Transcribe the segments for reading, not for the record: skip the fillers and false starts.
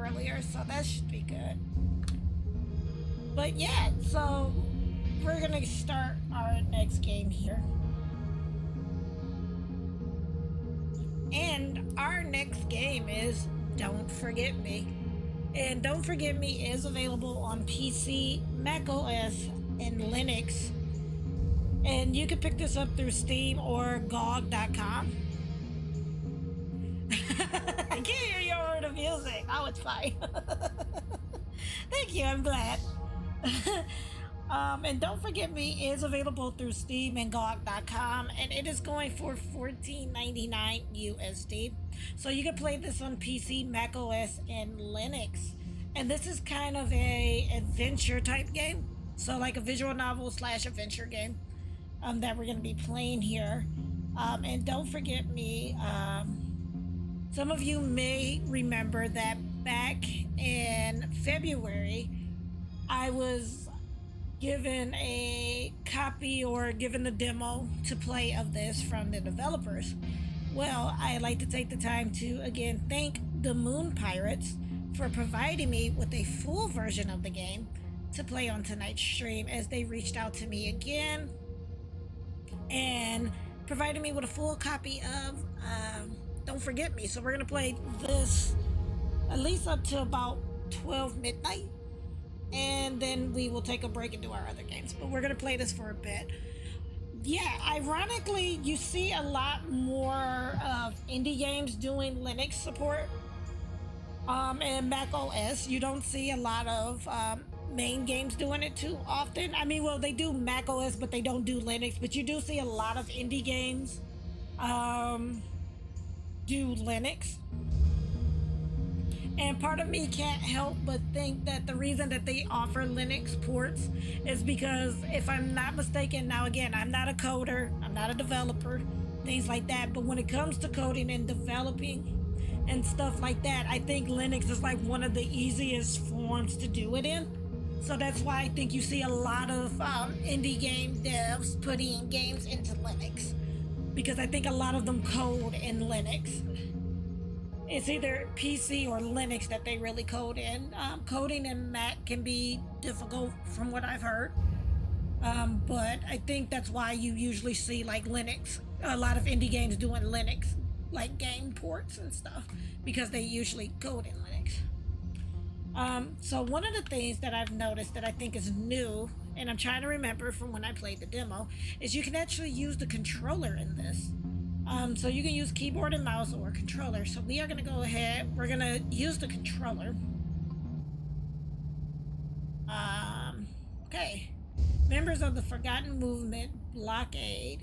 earlier, so that should be good. But yeah, so we're gonna start our next game here. And our next game is Don't Forget Me. And Don't Forget Me is available on PC, macOS, and Linux. And you can pick this up through Steam or GOG.com. I can't hear you over the music. Oh, it's fine. Thank you, I'm glad. And Don't Forget Me is available through Steam and GOG.com, and it is going for $14.99 USD. So you can play this on PC, macOS, and Linux. And this is kind of a adventure type game, so like a visual novel / adventure game that we're going to be playing here. And Don't Forget Me, some of you may remember that back in February, I was given a copy or given the demo to play of this from the developers. Well, I'd like to take the time to again thank the Moon Pirates for providing me with a full version of the game to play on tonight's stream, as they reached out to me again and provided me with a full copy of Don't Forget Me. So we're gonna play this at least up to about 12 midnight, and then we will take a break and do our other games. But we're gonna play this for a bit. Yeah, ironically, you see a lot more of indie games doing Linux support. And Mac OS, you don't see a lot of main games doing it too often. I mean, well, they do Mac OS, but they don't do Linux. But you do see a lot of indie games do Linux. And part of me can't help but think that the reason that they offer Linux ports is because, if I'm not mistaken, now again, I'm not a coder, I'm not a developer, things like that, but when it comes to coding and developing and stuff like that, I think Linux is like one of the easiest forms to do it in. So that's why I think you see a lot of indie game devs putting games into Linux, because I think a lot of them code in Linux. It's either PC or Linux that they really code in. Coding in Mac can be difficult from what I've heard. But I think that's why you usually see like Linux, a lot of indie games doing Linux, like game ports and stuff, because they usually code in Linux. So one of the things that I've noticed that I think is new, and I'm trying to remember from when I played the demo, is you can actually use the controller in this. So you can use keyboard and mouse or controller. So we are going to go ahead, we're going to use the controller. Okay. Members of the Forgotten Movement blockade.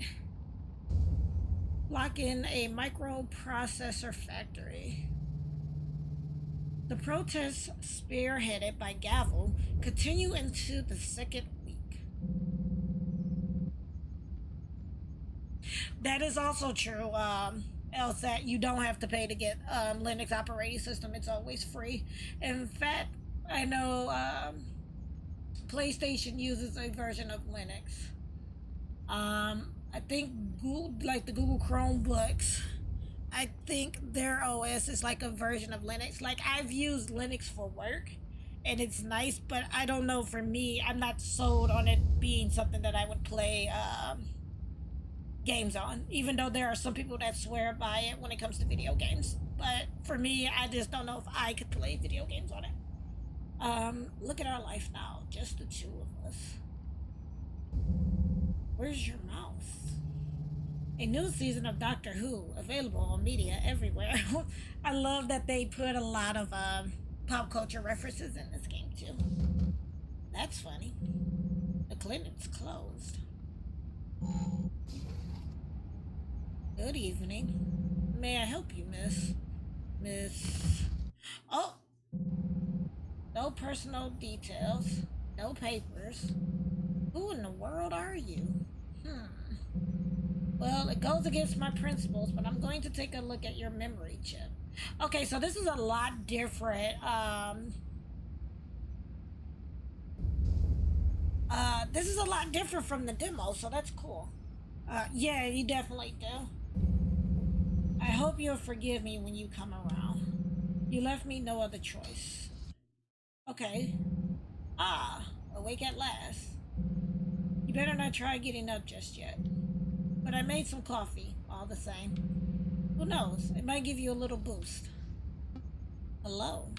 Block in a microprocessor factory. The protests, spearheaded by Gavel, continue into the second week. That is also true, else that you don't have to pay to get Linux operating system. It's always free. In fact, I know PlayStation uses a version of Linux. I think Google, like the Google Chromebooks, I think their OS is like a version of Linux. Like, I've used Linux for work, and it's nice, but I don't know, for me, I'm not sold on it being something that I would play games on, even though there are some people that swear by it when it comes to video games. But for me, I just don't know if I could play video games on it. Look at our life now, just the two of us. Where's your mouse? A new season of Doctor Who, available on media everywhere. I love that they put a lot of pop culture references in this game too. That's funny. The clinic's closed. Good evening. May I help you, Miss... Oh! No personal details. No papers. Who in the world are you? Well, it goes against my principles, but I'm going to take a look at your memory chip. Okay, so this is a lot different. This is a lot different from the demo, so that's cool. Yeah, you definitely do. I hope you'll forgive me when you come around. You left me no other choice. Okay. Ah, awake at last. You better not try getting up just yet. But I made some coffee, all the same. Who knows? It might give you a little boost. Hello?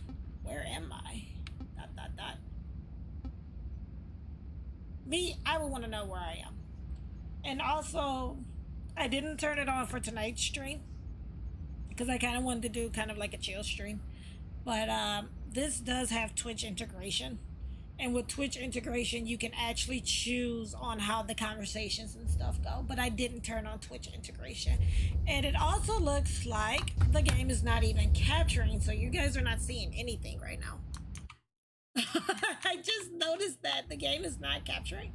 Where am I? Dot dot dot. Me, I would want to know where I am. And also, I didn't turn it on for tonight's stream because I kind of wanted to do kind of like a chill stream. But this does have Twitch integration. And with Twitch integration, you can actually choose on how the conversations and stuff go. But I didn't turn on Twitch integration. And it also looks like the game is not even capturing, so you guys are not seeing anything right now. I just noticed that the game is not capturing.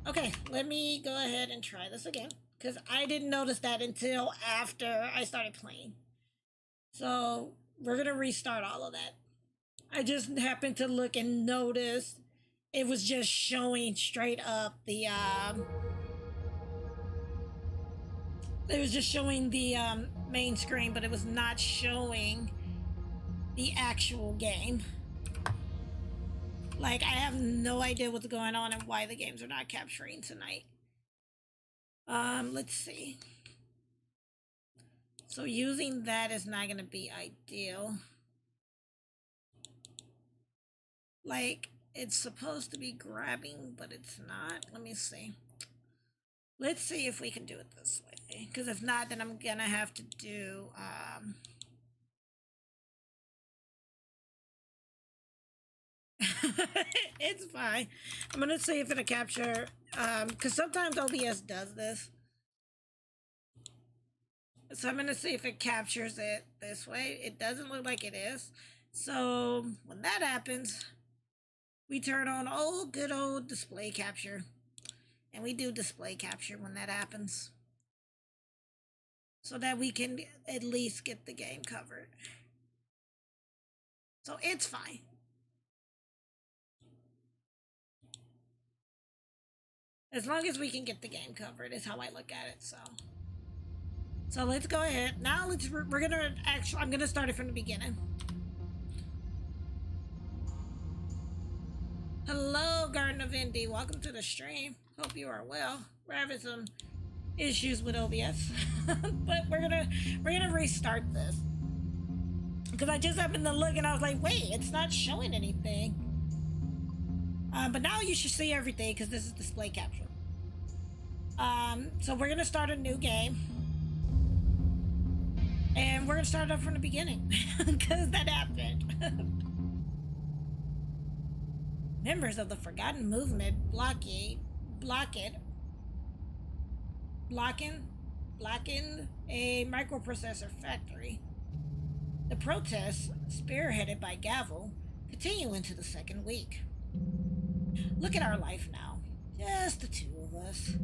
Okay, let me go ahead and try this again. Because I didn't notice that until after I started playing. So we're gonna restart all of that. I just happened to look and notice it was just showing straight up the it was just showing the main screen, but it was not showing the actual game. Like, I have no idea what's going on and why the games are not capturing tonight. Let's see. So using that is not going to be ideal. Like, it's supposed to be grabbing, but it's not. Let me see. Let's see if we can do it this way. Because if not, then I'm going to have to do... It's fine. I'm going to see if it'll capture... because sometimes OBS does this. So I'm going to see if it captures it this way. It doesn't look like it is. So when that happens, we turn on good old display capture. And we do display capture when that happens. So that we can at least get the game covered. So it's fine. As long as we can get the game covered is how I look at it, So let's go ahead. Now we're gonna I'm gonna start it from the beginning. Hello, Garden of Indy. Welcome to the stream. Hope you are well. We're having some issues with OBS. But we're gonna restart this. Because I just happened to look and I was like, wait, it's not showing anything. But now you should see everything because this is display capture. So we're gonna start a new game. And we're gonna start up from the beginning. Because that happened. Members of the Forgotten Movement blocking a microprocessor factory. The protests, spearheaded by Gavel, continue into the second week. Look at our life now. Just the two of us.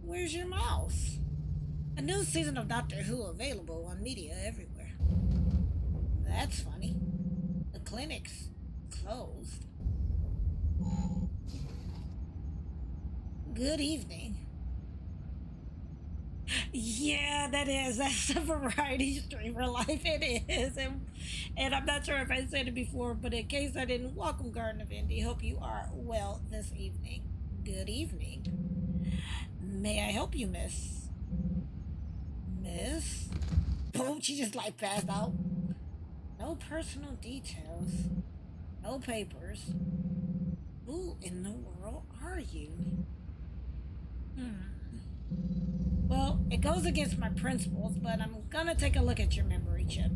Where's your mouse? A new season of Doctor Who available on media everywhere. That's funny. The clinic's closed. Good evening. Yeah, that is. That's a variety streamer life. It is. And I'm not sure if I said it before, but in case I didn't, welcome, Garden of Indy. Hope you are well this evening. Good evening. May I help you, miss? Miss? Boom, she just like passed out. No personal details. No papers. Who in the world are you? Well, it goes against my principles, but I'm gonna take a look at your memory chip.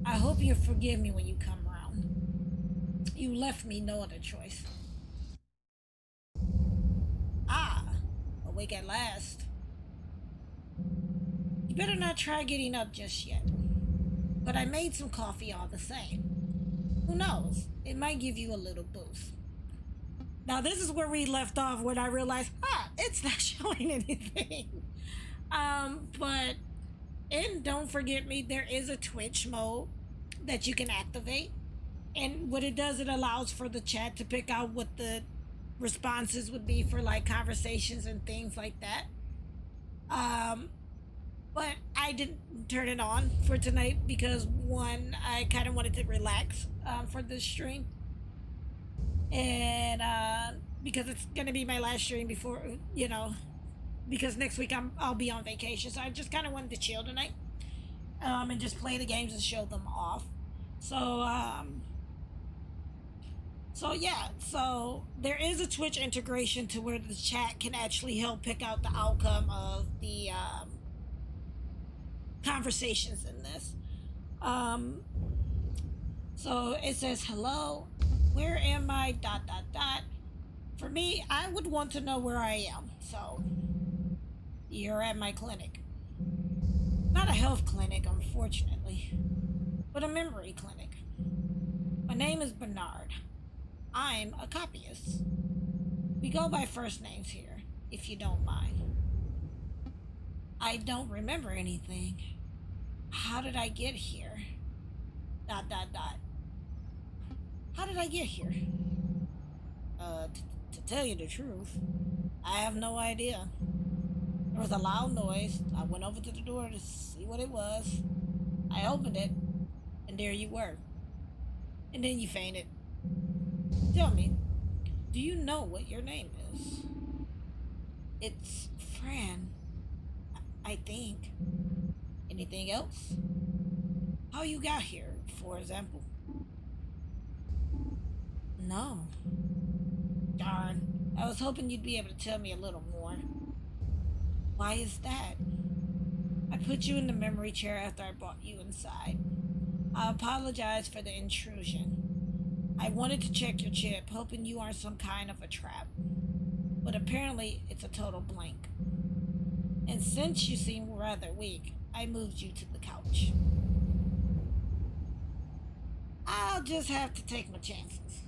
I hope you forgive me when you come around. You left me no other choice. Ah, awake at last. You better not try getting up just yet. But I made some coffee all the same. Who knows? It might give you a little boost. Now this is where we left off when I realized, it's not showing anything. But in Don't Forget Me, there is a Twitch mode that you can activate. And what it does, it allows for the chat to pick out what the responses would be for like conversations and things like that. But I didn't turn it on for tonight because one, I kind of wanted to relax for this stream, and because it's gonna be my last stream before because next week I'll be on vacation, so I just kind of wanted to chill tonight, and just play the games and show them off. So so there is a Twitch integration to where the chat can actually help pick out the outcome of the conversations in this. Um, so it says, hello, where am I? Dot, dot, dot. For me, I would want to know where I am. So, you're at my clinic. Not a health clinic, unfortunately, but a memory clinic. My name is Bernard. I'm a copyist. We go by first names here, if you don't mind. I don't remember anything. How did I get here? Dot, dot, dot. How did I get here? To tell you the truth, I have no idea. There was a loud noise. I went over to the door to see what it was. I opened it, and there you were. And then you fainted. Tell me, do you know what your name is? It's Fran, I think. Anything else? How you got here, for example? No. Darn, I was hoping you'd be able to tell me a little more. Why is that? I put you in the memory chair after I brought you inside. I apologize for the intrusion. I wanted to check your chip, hoping you aren't some kind of a trap. But apparently, it's a total blank. And since you seem rather weak, I moved you to the couch. I'll just have to take my chances.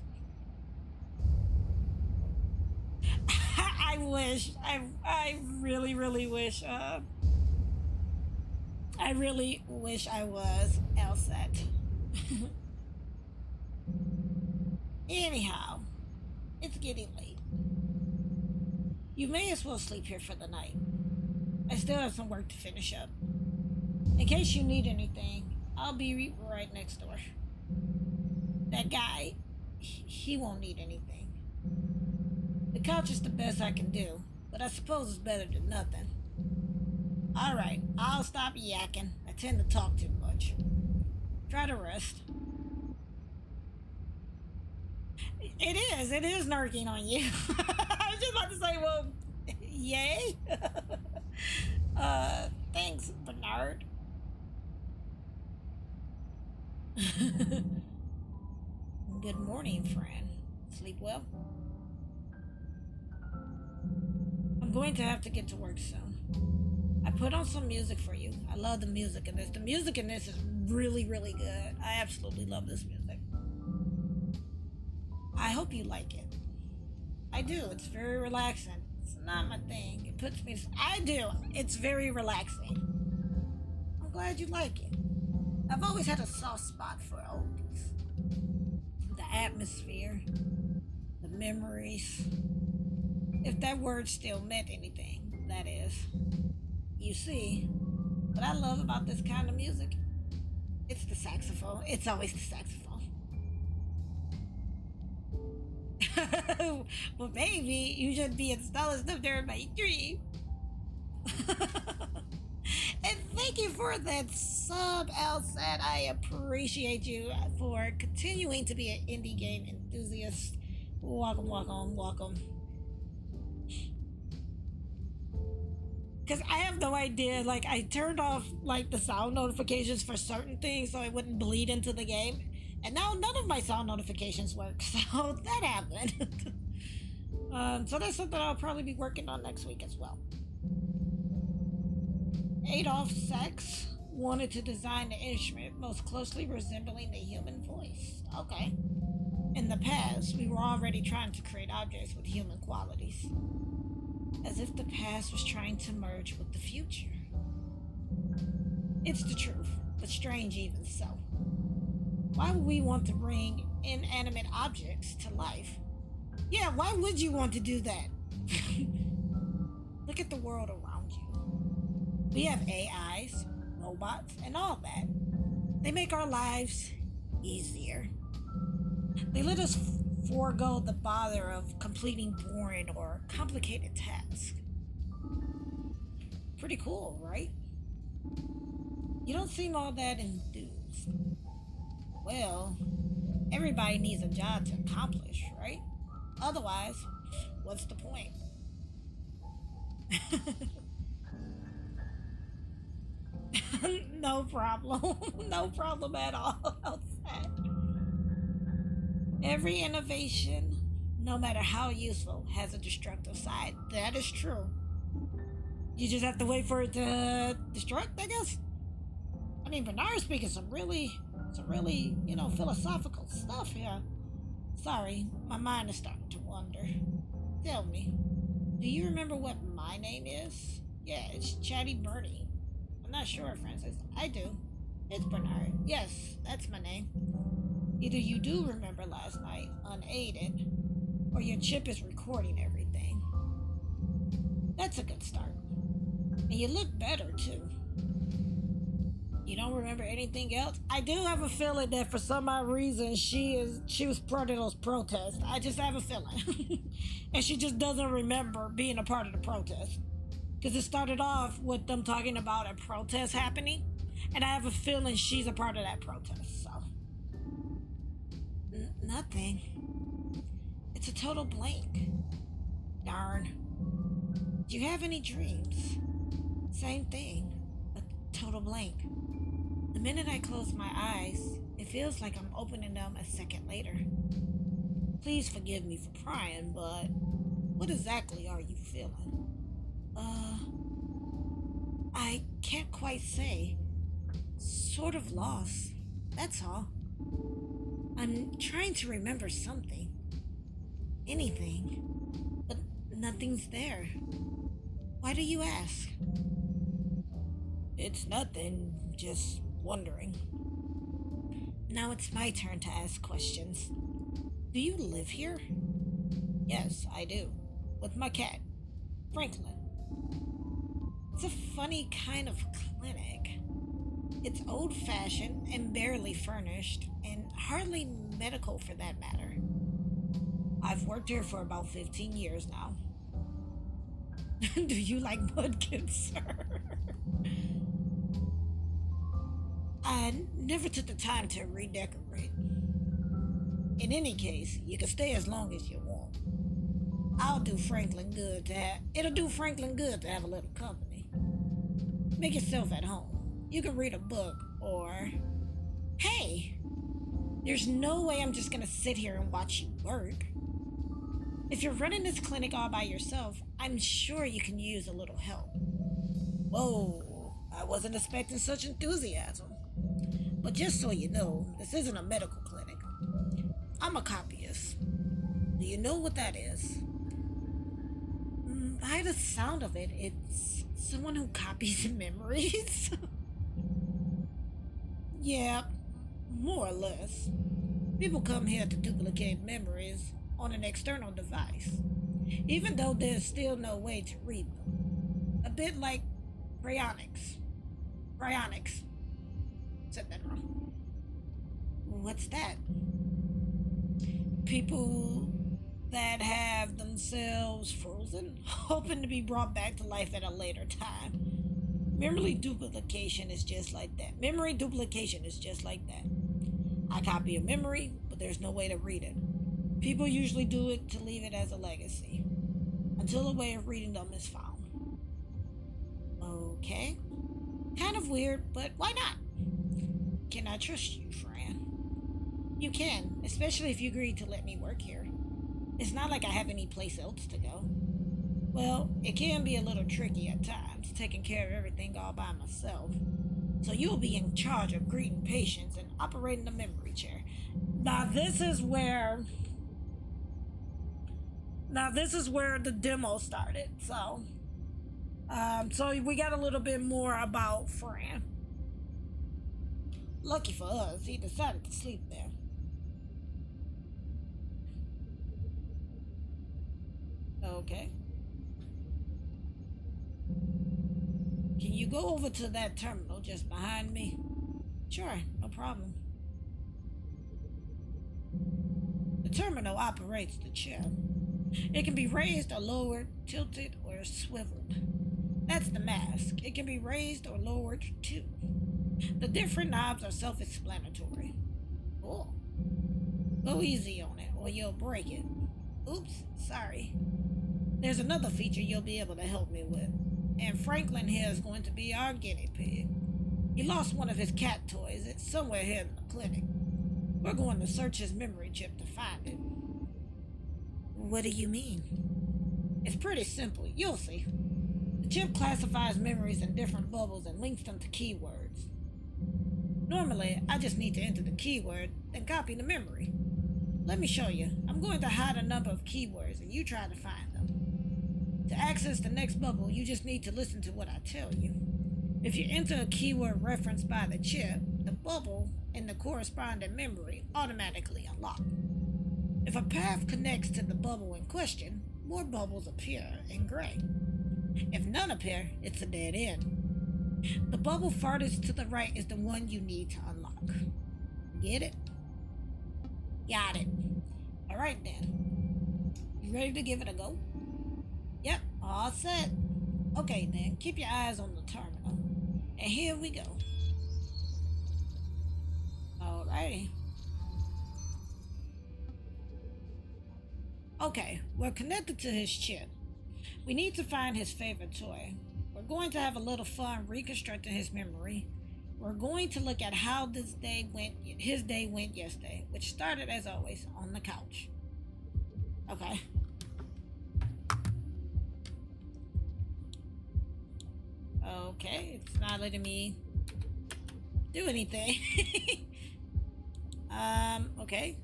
I wish. I really, really wish. I really wish I was Elset. Anyhow, it's getting late. You may as well sleep here for the night. I still have some work to finish up. In case you need anything, I'll be right next door. That guy, he won't need anything. The couch is the best I can do, but I suppose it's better than nothing. Alright, I'll stop yakking. I tend to talk too much. Try to rest. It is narking on you. I was just about to say, well, yay. Thanks, Bernard. Good morning, Fran. Sleep well? I'm going to have to get to work soon. I put on some music for you. I love the music in this. The music in this is really, really good. I absolutely love this music. I hope you like it. I do. It's very relaxing. It's not my thing. It puts me... I do. It's very relaxing. I'm glad you like it. I've always had a soft spot for oldies. The atmosphere. The memories. If that word still meant anything, that is. You see, what I love about this kind of music, it's the saxophone. It's always the saxophone. Well, maybe you should be installing stuff during my dream. And thank you for that sub, Elset. I appreciate you for continuing to be an indie game enthusiast. Welcome, welcome, welcome. Because I have no idea, like, I turned off, like, the sound notifications for certain things so it wouldn't bleed into the game. And now none of my sound notifications work, so that happened. So that's something I'll probably be working on next week as well. Adolf Sachs wanted to design the instrument most closely resembling the human voice. Okay. In the past, we were already trying to create objects with human qualities. As if the past was trying to merge with the future. It's the truth, but strange even so. Why would we want to bring inanimate objects to life? Yeah, why would you want to do that? Look at the world around you. We have AIs, robots, and all that. They make our lives easier. They let us forego the bother of completing boring or complicated tasks. Pretty cool, right? You don't seem all that enthused. Well, everybody needs a job to accomplish, right? Otherwise, what's the point? No problem. No problem at all. Outside. Every innovation, no matter how useful, has a destructive side. That is true. You just have to wait for it to destruct, I guess. I mean, Bernard's speaking some really, philosophical stuff here. Sorry, my mind is starting to wander. Tell me, do you remember what my name is? Yeah, it's Chatty Bertie. I'm not sure, Francis. I do. It's Bernard. Yes, that's my name. Either you do remember last night, unaided, or your chip is recording everything. That's a good start. And you look better, too. You don't remember anything else? I do have a feeling that for some odd reason she was part of those protests. I just have a feeling. And she just doesn't remember being a part of the protest. Because it started off with them talking about a protest happening. And I have a feeling she's a part of that protest, so. Nothing. It's a total blank. Darn. Do you have any dreams? Same thing. A total blank. The minute I close my eyes, it feels like I'm opening them a second later. Please forgive me for prying, but what exactly are you feeling? I can't quite say. Sort of lost. That's all. I'm trying to remember something. Anything. But nothing's there. Why do you ask? It's nothing, just wondering. Now it's my turn to ask questions. Do you live here? Yes, I do. With my cat, Franklin. It's a funny kind of clinic. It's old-fashioned and barely furnished, and hardly medical for that matter. I've worked here for about 15 years now. Do you like mudkins, sir? I never took the time to redecorate. In any case, you can stay as long as you want. It'll do Franklin good to have a little company. Make yourself at home. You can read a book or... Hey! There's no way I'm just gonna sit here and watch you work. If you're running this clinic all by yourself, I'm sure you can use a little help. Whoa, I wasn't expecting such enthusiasm. But just so you know, this isn't a medical clinic. I'm a copyist. Do you know what that is? By the sound of it, it's someone who copies memories. Yeah, more or less. People come here to duplicate memories on an external device, even though there's still no way to read them. A bit like cryonics. Cryonics. Said that wrong. What's that? People that have themselves frozen, hoping to be brought back to life at a later time. Memory duplication is just like that. Memory duplication is just like that. I copy a memory, but there's no way to read it. People usually do it to leave it as a legacy, until a way of reading them is found. Okay. Kind of weird, but why not? Can I trust you, Fran? You can, especially if you agree to let me work here. It's not like I have any place else to go. Well, it can be a little tricky at times, taking care of everything all by myself. So you'll be in charge of greeting patients and operating the memory chair. Now this is where the demo started. So we got a little bit more about Fran. Lucky for us, he decided to sleep there. Okay. Can you you go over to that terminal just behind me? Sure, no problem. The terminal operates the chip. It can be raised or lowered, tilted or swiveled. That's the mask. It can be raised or lowered too. The different knobs are self-explanatory. Cool. Go easy on it or you'll break it. Oops, sorry. There's another feature you'll be able to help me with. And Franklin here is going to be our guinea pig. He lost one of his cat toys. It's somewhere here in the clinic. We're going to search his memory chip to find it. What do you mean? It's pretty simple. You'll see. The chip classifies memories in different bubbles and links them to keywords. Normally, I just need to enter the keyword, then copy the memory. Let me show you. I'm going to hide a number of keywords, and you try to find them. To access the next bubble, you just need to listen to what I tell you. If you enter a keyword referenced by the chip, the bubble and the corresponding memory automatically unlock. If a path connects to the bubble in question, more bubbles appear in gray. If none appear, it's a dead end. The bubble farthest to the right is the one you need to unlock. Get it? Got it. Alright then. You ready to give it a go? Yep, all set. Okay then, keep your eyes on the terminal. And here we go. Alrighty. Okay, we're connected to his chip. We need to find his favorite toy. We're going to have a little fun reconstructing his memory. We're going to look at how his day went yesterday, which started as always on the couch. Okay. Okay, it's not letting me do anything. Okay.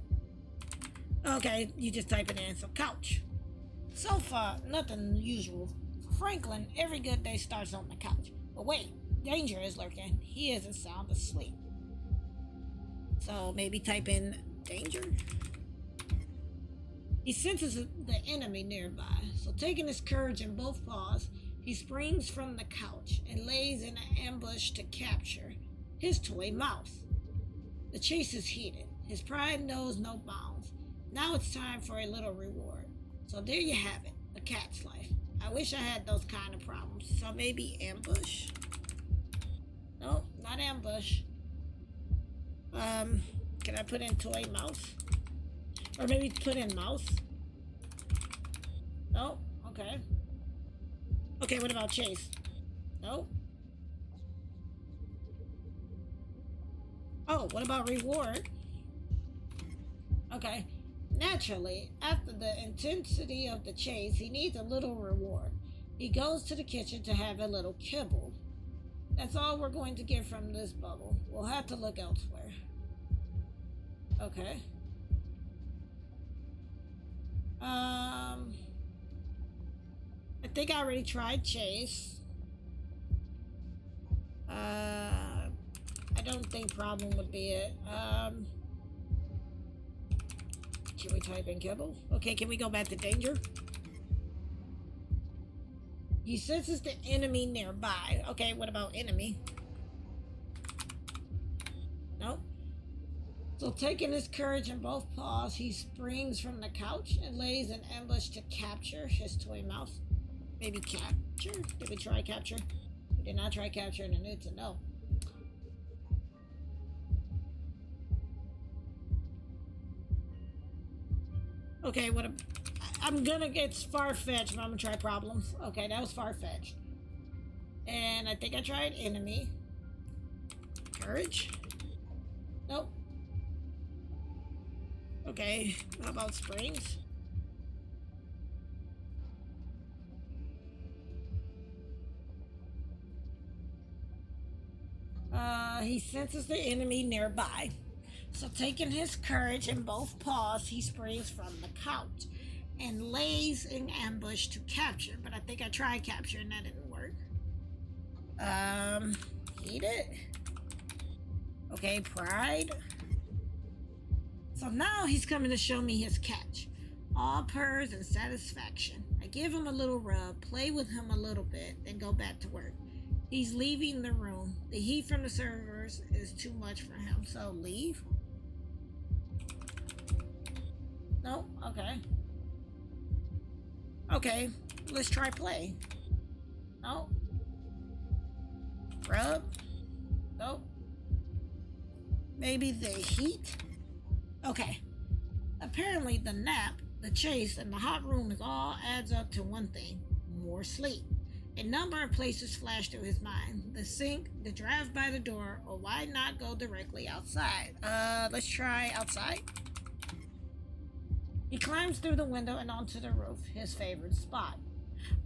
Okay, you just type it in. So, couch. So far, nothing unusual. For Franklin, every good day starts on the couch. But wait, danger is lurking. He isn't sound asleep. So, maybe type in danger. He senses the enemy nearby. So, taking his courage in both paws, he springs from the couch and lays in an ambush to capture his toy mouse. The chase is heated. His pride knows no bounds. Now it's time for a little reward. So there you have it, a cat's life. I wish I had those kind of problems. So maybe ambush? Nope, not ambush. Can I put in toy mouse? Or maybe put in mouse? Nope, okay. Okay, what about chase? Nope. Oh, what about reward? Okay. Naturally, after the intensity of the chase, he needs a little reward. He goes to the kitchen to have a little kibble. That's all we're going to get from this bubble. We'll have to look elsewhere. Okay. I think I already tried chase. I don't think problem would be it. Can we type in kibble? Okay, can we go back to danger? He senses the enemy nearby. Okay, what about enemy? Nope. So taking his courage in both paws, he springs from the couch and lays an ambush to capture his toy mouse. Maybe capture? Did we try capture? We did not try capture and I need to know. Okay, it's far-fetched, but I'm gonna try problems. Okay, that was far-fetched. And I think I tried enemy. Courage? Nope. Okay, how about springs? He senses the enemy nearby. So taking his courage in both paws, he springs from the couch and lays an ambush to capture. But I think I tried capture and that didn't work. Eat it. Okay, pride. So now he's coming to show me his catch. All purrs and satisfaction. I give him a little rub, play with him a little bit, then go back to work. He's leaving the room. The heat from the servers is too much for him, so leave. No? Okay. Okay, let's try play. No. Rub. Nope. Maybe the heat? Okay. Apparently the nap, the chase, and the hot room is all adds up to one thing: more sleep. A number of places flash through his mind. The sink, the drive by the door, or why not go directly outside? Let's try outside. He climbs through the window and onto the roof, his favorite spot.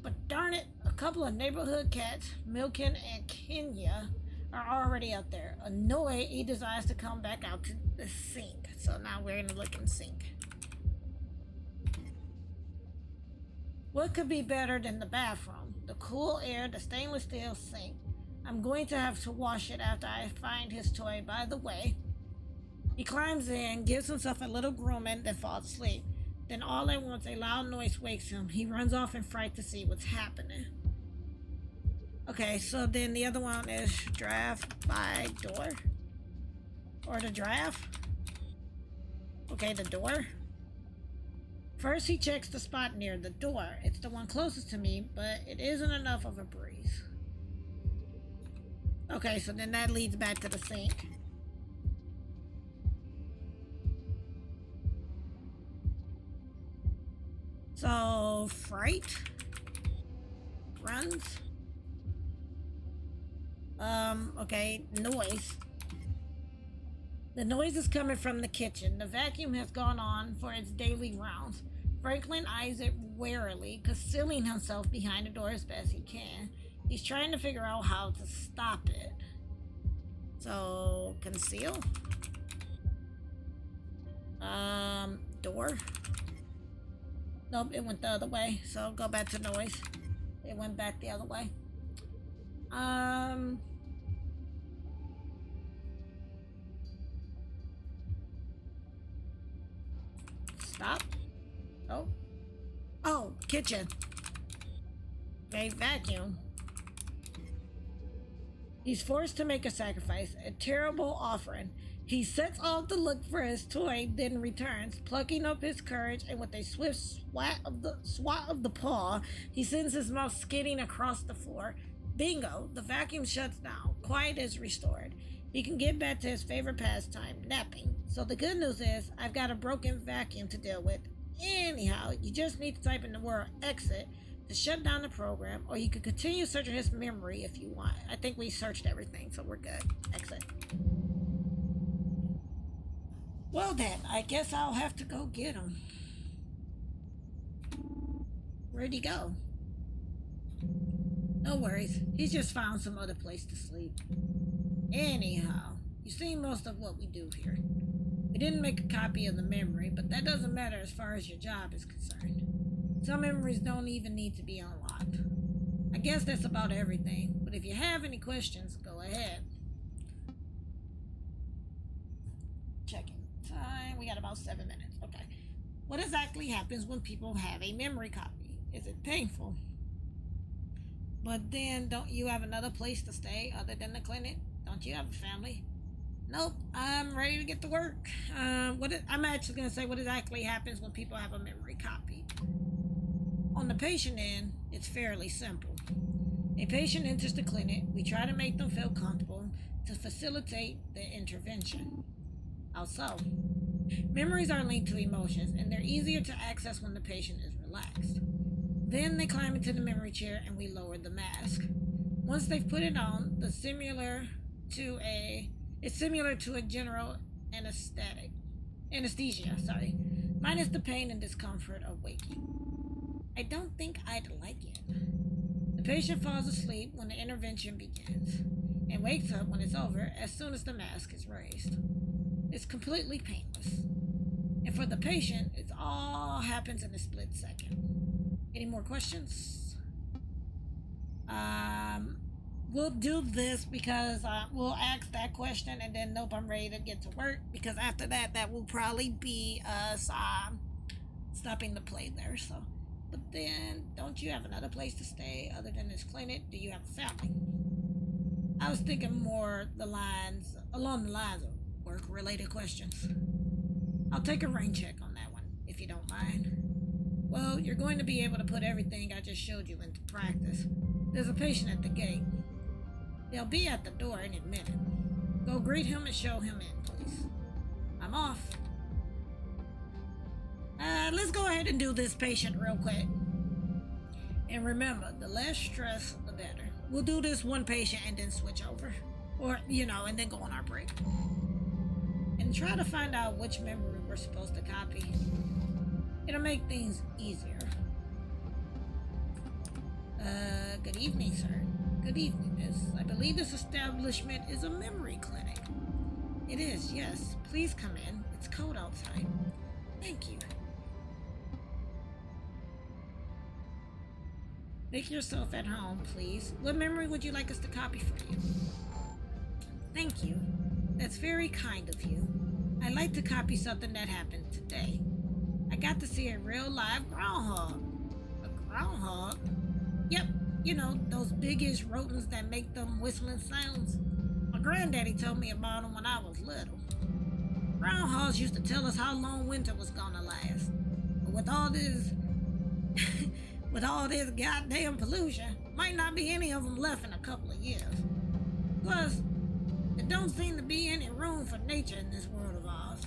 But darn it, a couple of neighborhood cats, Milken and Kenya, are already out there. Annoyed, he decides to come back out to the sink. So now we're in the looking sink. What could be better than the bathroom? The cool air, the stainless steel sink. I'm going to have to wash it after I find his toy, by the way. He climbs in, gives himself a little grooming, then falls asleep. Then all at once a loud noise wakes him. He runs off in fright to see what's happening. Okay, so then the other one is draft by door. Or the draft. Okay, the door. First he checks the spot near the door. It's the one closest to me, but it isn't enough of a breeze. Okay, so then that leads back to the sink. So, fright. Runs. Okay, noise. The noise is coming from the kitchen. The vacuum has gone on for its daily rounds. Franklin eyes it warily, concealing himself behind the door as best he can. He's trying to figure out how to stop it. So, conceal. Door. Nope, it went the other way. So, go back to noise. It went back the other way. Stop. Oh. Oh, kitchen. Okay, vacuum. He's forced to make a sacrifice, a terrible offering. He sets off to look for his toy, then returns, plucking up his courage, and with a swift swat of the paw, he sends his mouth skidding across the floor. Bingo! The vacuum shuts down. Quiet is restored. He can get back to his favorite pastime, napping. So the good news is, I've got a broken vacuum to deal with. Anyhow, you just need to type in the word exit to shut down the program, or you could continue searching his memory if you want. I think we searched everything, so we're good. Exit. Well then, I guess I'll have to go get him. Where'd he go? No worries, he's just found some other place to sleep. Anyhow, you've seen most of what we do here. We didn't make a copy of the memory, but that doesn't matter as far as your job is concerned. Some memories don't even need to be unlocked. I guess that's about everything, but if you have any questions, go ahead. Checking time. We got about 7 minutes. Okay. What exactly happens when people have a memory copy? Is it painful? But then, don't you have another place to stay other than the clinic? Don't you have a family? Nope. I'm ready to get to work. I'm actually going to say what exactly happens when people have a memory copy. On the patient end, it's fairly simple. A patient enters the clinic. We try to make them feel comfortable to facilitate the intervention. How so? Memories are linked to emotions, and they're easier to access when the patient is relaxed. Then they climb into the memory chair and we lower the mask. Once they've put it on, it's similar to a general anesthesia, minus the pain and discomfort of waking. I don't think I'd like it. The patient falls asleep when the intervention begins and wakes up when it's over as soon as the mask is raised. It's completely painless. And for the patient, it all happens in a split second. Any more questions? We'll do this because we'll ask that question and then nope, I'm ready to get to work, because after that will probably be us stopping the play there. So, but then, don't you have another place to stay other than this clinic? Do you have a family? I was thinking more along the lines of work-related questions. I'll take a rain check on that one, if you don't mind. Well, you're going to be able to put everything I just showed you into practice. There's a patient at the gate. They'll be at the door any minute. Go greet him and show him in, please. I'm off. Let's go ahead and do this patient real quick. And remember, the less stress, the better. We'll do this one patient and then switch over. Or, and then go on our break. And try to find out which memory we're supposed to copy. It'll make things easier. Good evening, sir. Good evening, miss. I believe this establishment is a memory clinic. It is, yes. Please come in. It's cold outside. Thank you. Make yourself at home, please. What memory would you like us to copy for you? Thank you. That's very kind of you. I'd like to copy something that happened today. I got to see a real live groundhog. A groundhog? Yep, those biggish rodents that make them whistling sounds. My granddaddy told me about them when I was little. Groundhogs used to tell us how long winter was gonna last. But with all this goddamn pollution, might not be any of them left in a couple of years. Plus, there don't seem to be any room for nature in this world of ours.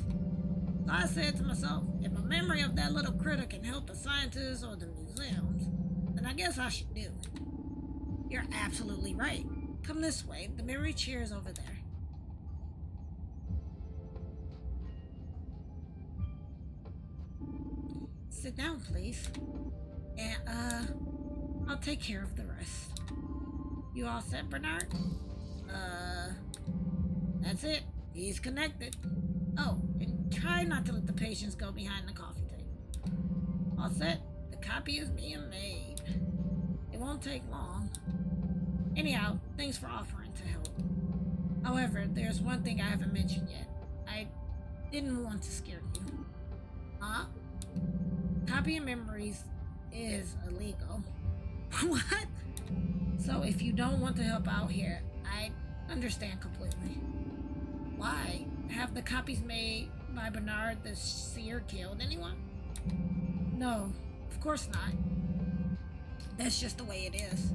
So I said to myself, if a memory of that little critter can help the scientists or the museums, then I guess I should do it. You're absolutely right. Come this way, the memory chair is over there. Sit down, please. And, I'll take care of the rest. You all set, Bernard? That's it. He's connected. Oh, and try not to let the patients go behind the coffee table. All set. The copy is being made. It won't take long. Anyhow, thanks for offering to help. However, there's one thing I haven't mentioned yet. I didn't want to scare you. Huh? Copying memories is illegal. What? So if you don't want to help out here, I understand completely. Why? Have the copies made by Bernard the Seer killed anyone? No, of course not. That's just the way it is.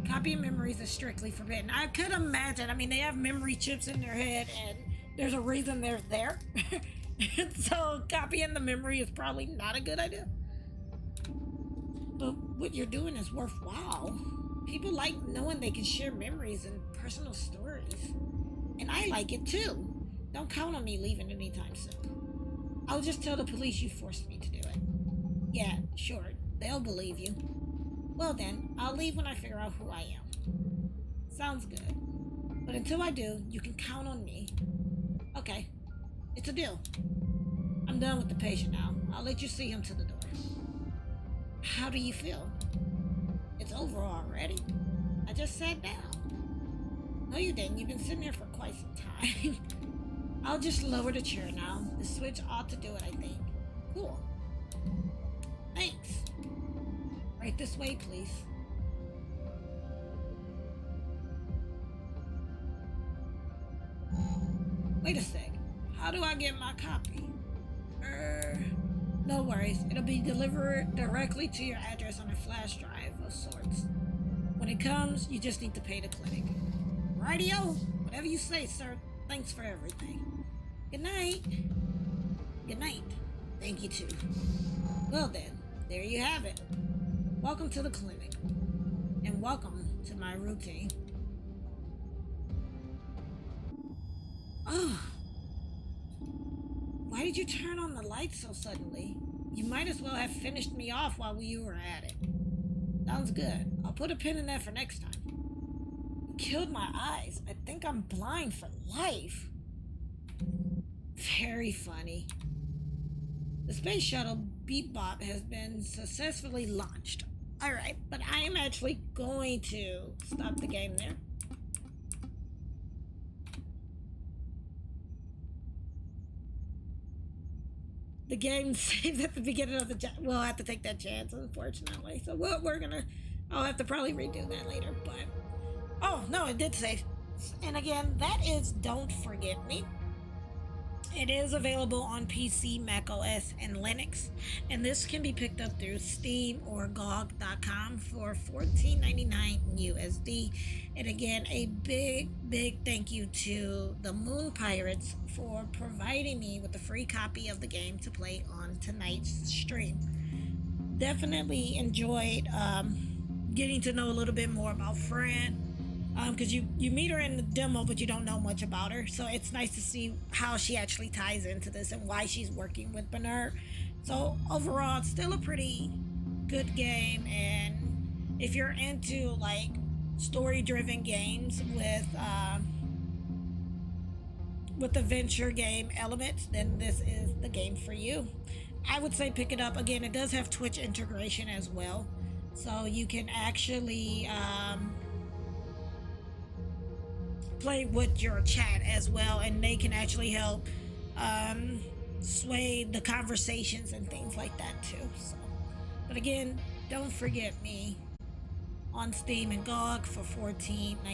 Copying memories is strictly forbidden. I could imagine. I mean, they have memory chips in their head, and there's a reason they're there. So copying the memory is probably not a good idea. But what you're doing is worthwhile. People like knowing they can share memories and personal stories. And I like it too. Don't count on me leaving anytime soon. I'll just tell the police you forced me to do it. Yeah, sure. They'll believe you. Well then, I'll leave when I figure out who I am. Sounds good. But until I do, you can count on me. Okay. It's a deal. I'm done with the patient now. I'll let you see him to the door. How do you feel? It's over already. I just sat down. No, you didn't. You've been sitting there for quite some time. I'll just lower the chair now. The switch ought to do it, I think. Cool. Thanks. Right this way, please. Wait a sec. How do I get my copy? No worries. It'll be delivered directly to your address on a flash drive of sorts. When it comes, you just need to pay the clinic. Rightio. Whatever you say, sir. Thanks for everything. Good night. Good night. Thank you too. Well then, there you have it. Welcome to the clinic. And welcome to my routine. Oh. Why did you turn on the lights so suddenly? You might as well have finished me off while you were at it. Sounds good. I'll put a pin in that for next time. You killed my eyes. I think I'm blind for life. Very funny. The space shuttle Beatbop has been successfully launched. Alright, but I am actually going to stop the game there. The game saves at the beginning of the we'll have to take that chance, unfortunately. So we're gonna I'll have to probably redo that later, but oh no, it did save. And again, that is Don't Forget Me. It is available on PC, macOS, and Linux, and this can be picked up through Steam or GOG.com for $14.99 USD. And again, a big thank you to the Moon Pirates for providing me with a free copy of the game to play on tonight's stream. Definitely enjoyed getting to know a little bit more about Fran, because you meet her in the demo, but you don't know much about her. So it's nice to see how she actually ties into this and why she's working with Bernard. So overall, it's still a pretty good game, and if you're into like story-driven games with adventure game elements, then this is the game for you. I would say pick it up. Again, it does have Twitch integration as well, so you can actually play with your chat as well, and they can actually help um, sway the conversations and things like that too. So, but again, Don't Forget Me on Steam and GOG for $14.99.